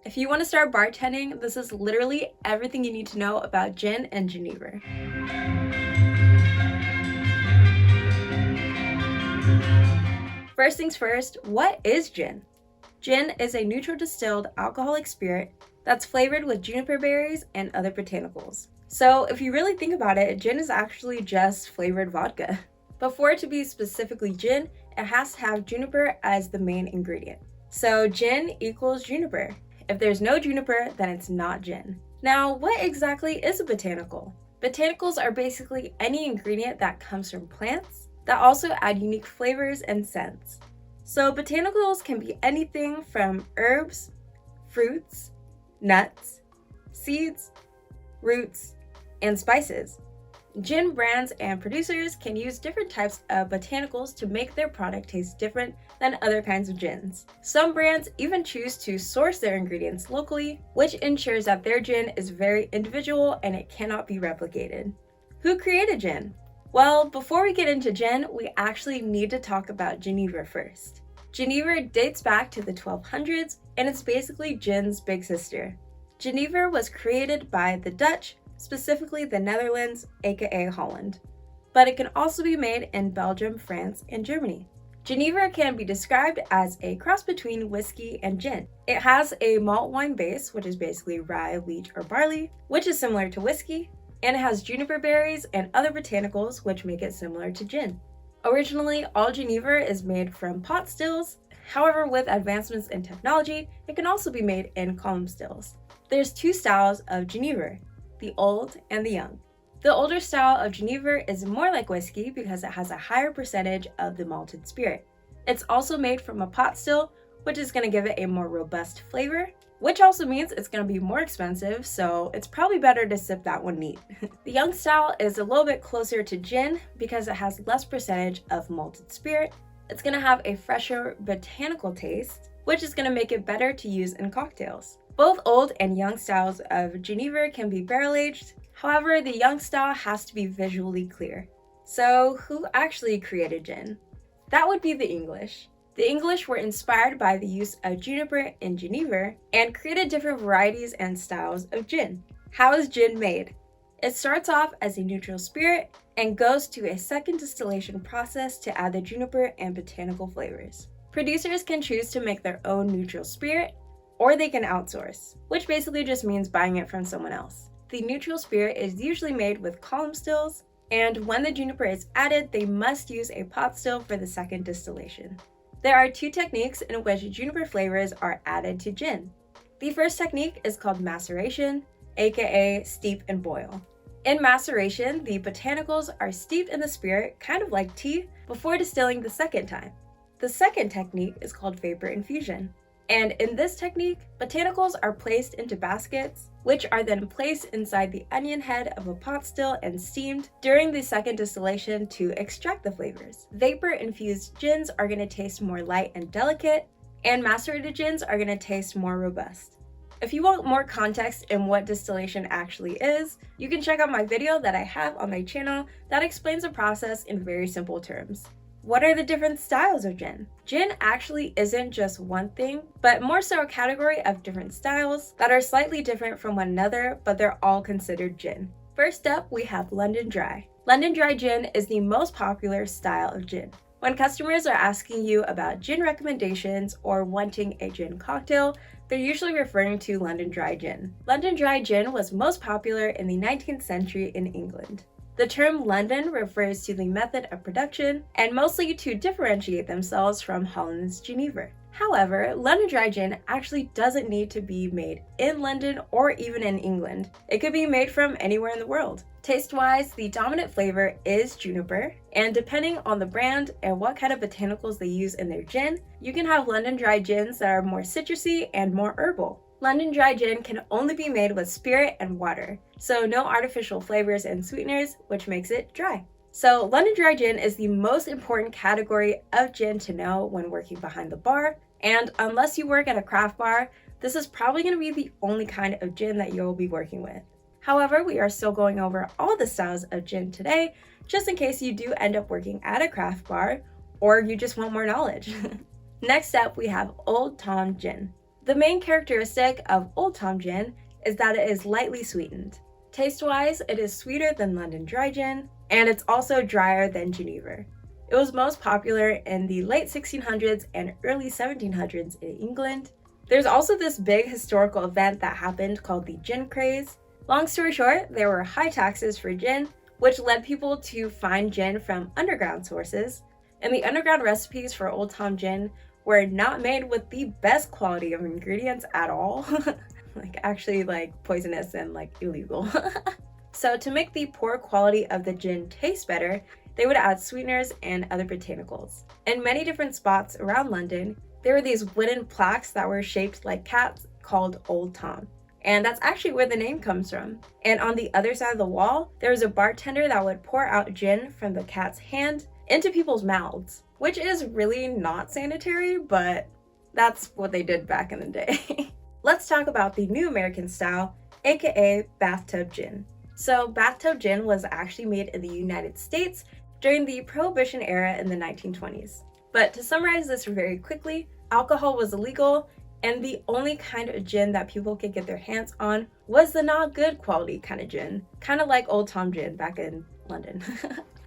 If you want to start bartending, this is literally everything you need to know about gin and Genever. First things first, what is gin? Gin is a neutral distilled alcoholic spirit that's flavored with juniper berries and other botanicals. So if you really think about it, gin is actually just flavored vodka. But for it to be specifically gin, it has to have juniper as the main ingredient. So gin equals juniper. If there's no juniper, then it's not gin. Now, what exactly is a botanical? Botanicals are basically any ingredient that comes from plants that also add unique flavors and scents. So botanicals can be anything from herbs, fruits, nuts, seeds, roots, and spices. Gin brands and producers can use different types of botanicals to make their product taste different than other kinds of gins. Some brands even choose to source their ingredients locally, which ensures that their gin is very individual and it cannot be replicated. Who created gin? Well, before we get into gin, we actually need to talk about Genever first. Genever dates back to the 1200s and it's basically gin's big sister. Genever was created by the Dutch, specifically the Netherlands, aka Holland. But it can also be made in Belgium, France, and Germany. Genever can be described as a cross between whiskey and gin. It has a malt wine base, which is basically rye, wheat, or barley, which is similar to whiskey, and it has juniper berries and other botanicals, which make it similar to gin. Originally, all Genever is made from pot stills. However, with advancements in technology, it can also be made in column stills. There's two styles of Genever, the old and the young. The older style of Genever is more like whiskey because it has a higher percentage of the malted spirit. It's also made from a pot still, which is going to give it a more robust flavor, which also means it's going to be more expensive, so it's probably better to sip that one neat. The young style is a little bit closer to gin because it has less percentage of malted spirit. It's going to have a fresher botanical taste, which is going to make it better to use in cocktails. Both old and young styles of Genever can be barrel aged. However, the young style has to be visually clear. So who actually created gin? That would be the English. The English were inspired by the use of juniper in Genever and created different varieties and styles of gin. How is gin made? It starts off as a neutral spirit and goes to a second distillation process to add the juniper and botanical flavors. Producers can choose to make their own neutral spirit, or they can outsource, which basically just means buying it from someone else. The neutral spirit is usually made with column stills, and when the juniper is added, they must use a pot still for the second distillation. There are two techniques in which juniper flavors are added to gin. The first technique is called maceration, aka steep and boil. In maceration, the botanicals are steeped in the spirit, kind of like tea, before distilling the second time. The second technique is called vapor infusion. And in this technique, botanicals are placed into baskets, which are then placed inside the onion head of a pot still and steamed during the second distillation to extract the flavors. Vapor-infused gins are going to taste more light and delicate, and macerated gins are going to taste more robust. If you want more context in what distillation actually is, you can check out my video that I have on my channel that explains the process in very simple terms. What are the different styles of gin? Gin actually isn't just one thing, but more so a category of different styles that are slightly different from one another, but they're all considered gin. First up, we have London Dry. London Dry gin is the most popular style of gin. When customers are asking you about gin recommendations or wanting a gin cocktail, they're usually referring to London Dry gin. London Dry gin was most popular in the 19th century in England. The term London refers to the method of production and mostly to differentiate themselves from Holland's Genever. However, London Dry gin actually doesn't need to be made in London or even in England. It could be made from anywhere in the world. Taste-wise, the dominant flavor is juniper, and depending on the brand and what kind of botanicals they use in their gin, you can have London Dry gins that are more citrusy and more herbal. London Dry gin can only be made with spirit and water, so no artificial flavors and sweeteners, which makes it dry. So London Dry gin is the most important category of gin to know when working behind the bar, and unless you work at a craft bar, this is probably going to be the only kind of gin that you'll be working with. However, we are still going over all the styles of gin today, just in case you do end up working at a craft bar, or you just want more knowledge. Next up, we have Old Tom Gin. The main characteristic of Old Tom Gin is that it is lightly sweetened. Taste-wise, it is sweeter than London Dry Gin, and it's also drier than Genever. It was most popular in the late 1600s and early 1700s in England. There's also this big historical event that happened called the gin craze. Long story short, there were high taxes for gin, which led people to find gin from underground sources, and the underground recipes for Old Tom Gin were not made with the best quality of ingredients at all. Actually poisonous and illegal. So to make the poor quality of the gin taste better, they would add sweeteners and other botanicals. In many different spots around London, there were these wooden plaques that were shaped like cats called Old Tom. And that's actually where the name comes from. And on the other side of the wall, there was a bartender that would pour out gin from the cat's hand into people's mouths, which is really not sanitary, but that's what they did back in the day. Let's talk about the new American style, aka Bathtub Gin. So Bathtub Gin was actually made in the United States during the Prohibition era in the 1920s. But to summarize this very quickly, alcohol was illegal, and the only kind of gin that people could get their hands on was the not good quality kind of gin, kind of like Old Tom Gin back in London.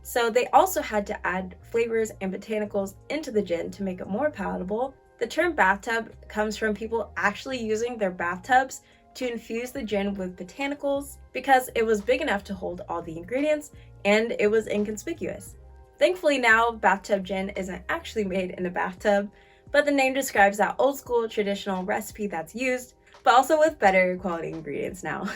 So they also had to add flavors and botanicals into the gin to make it more palatable. The term bathtub comes from people actually using their bathtubs to infuse the gin with botanicals because it was big enough to hold all the ingredients and it was inconspicuous. Thankfully now, bathtub gin isn't actually made in a bathtub, but the name describes that old school traditional recipe that's used, but also with better quality ingredients now.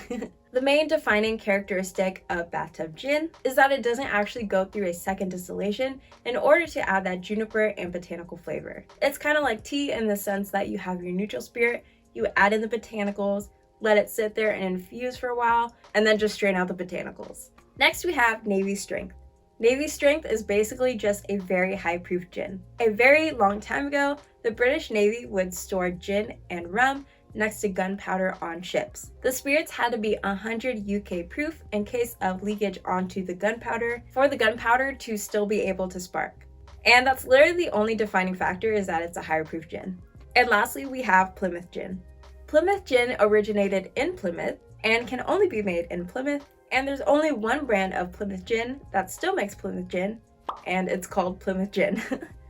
The main defining characteristic of bathtub gin is that it doesn't actually go through a second distillation in order to add that juniper and botanical flavor. It's kind of like tea in the sense that you have your neutral spirit, you add in the botanicals, let it sit there and infuse for a while, and then just strain out the botanicals. Next we have Navy Strength. Navy Strength is basically just a very high proof gin. A very long time ago, the British Navy would store gin and rum next to gunpowder on ships. The spirits had to be 100 UK proof in case of leakage onto the gunpowder for the gunpowder to still be able to spark. And that's literally the only defining factor, is that it's a higher proof gin. And lastly, we have Plymouth Gin. Plymouth Gin originated in Plymouth and can only be made in Plymouth, and there's only one brand of Plymouth Gin that still makes Plymouth Gin, and it's called Plymouth Gin.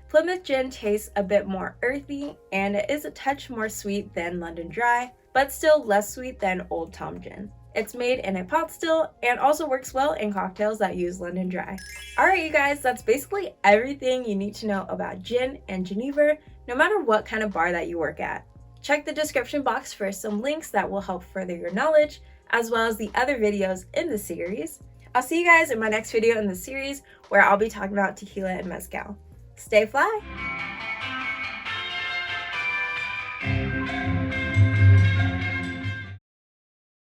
Plymouth Gin tastes a bit more earthy, and it is a touch more sweet than London Dry, but still less sweet than Old Tom Gin. It's made in a pot still, and also works well in cocktails that use London Dry. Alright you guys, that's basically everything you need to know about gin and Genever, no matter what kind of bar that you work at. Check the description box for some links that will help further your knowledge, as well as the other videos in the series. I'll see you guys in my next video in the series where I'll be talking about tequila and mezcal. Stay fly!